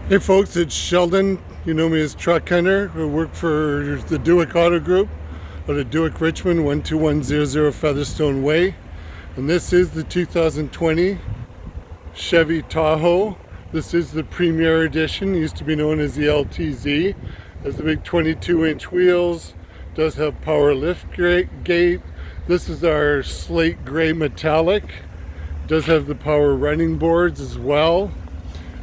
Hey folks, it's Sheldon. You know me as Truck Hunter. I work for the Dewick Auto Group out of Dewick, Richmond, 12100 Featherstone Way. And this is the 2020 Chevy Tahoe. This is the Premier Edition, used to be known as the LTZ. Has the big 22-inch wheels, does have power liftgate. This is our slate gray metallic. Does have the power running boards as well.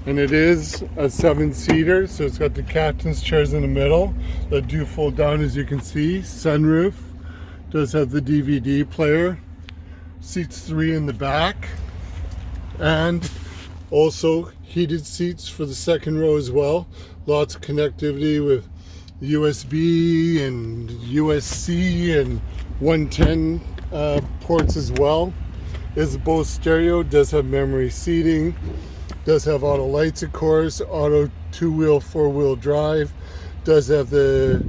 And it is a 7-seater, so it's got the captain's chairs in the middle that do fold down, as you can see. Sunroof, does have the DVD player. Seats 3 in the back, and also heated seats for the second row as well. Lots of connectivity with USB and USB-C and 110 ports as well. Is a Bose stereo, does have memory seating. Does have auto lights, of course, auto 2-wheel, 4-wheel drive. Does have the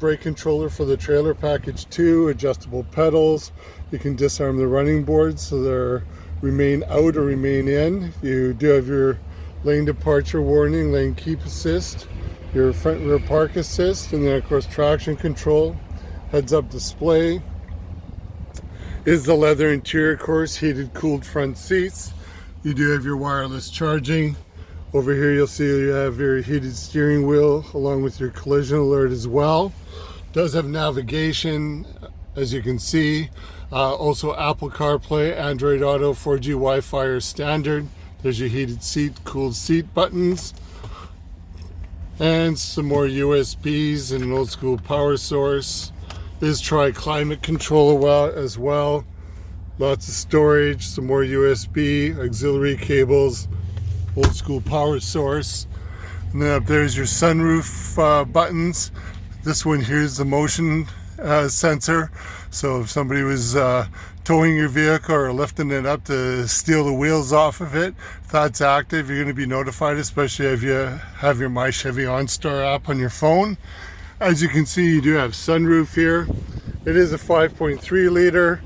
brake controller for the trailer package too, adjustable pedals. You can disarm the running boards so they remain out or remain in. You do have your lane departure warning, lane keep assist, your front and rear park assist, and then of course traction control, heads up display. Is the leather interior, of course, heated cooled front seats. You do have your wireless charging. Over here you'll see you have your heated steering wheel along with your collision alert as well. Does have navigation, as you can see. Also Apple CarPlay, Android Auto, 4G Wi-Fi are standard. There's your heated seat, cooled seat buttons. And some more USBs and an old school power source. Is tri-climate control as well. Lots of storage, some more USB, auxiliary cables, old school power source. And then up there's your sunroof buttons. This one here is the motion sensor. So if somebody was towing your vehicle or lifting it up to steal the wheels off of it, if that's active, you're going to be notified, especially if you have your My Chevy OnStar app on your phone. As you can see, you do have sunroof here. It is a 5.3 liter.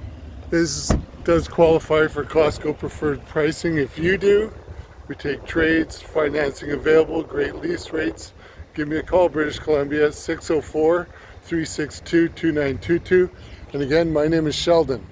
This does qualify for Costco preferred pricing. If you do, we take trades, financing available, great lease rates. Give me a call, British Columbia, 604-362-2922. And again, my name is Sheldon.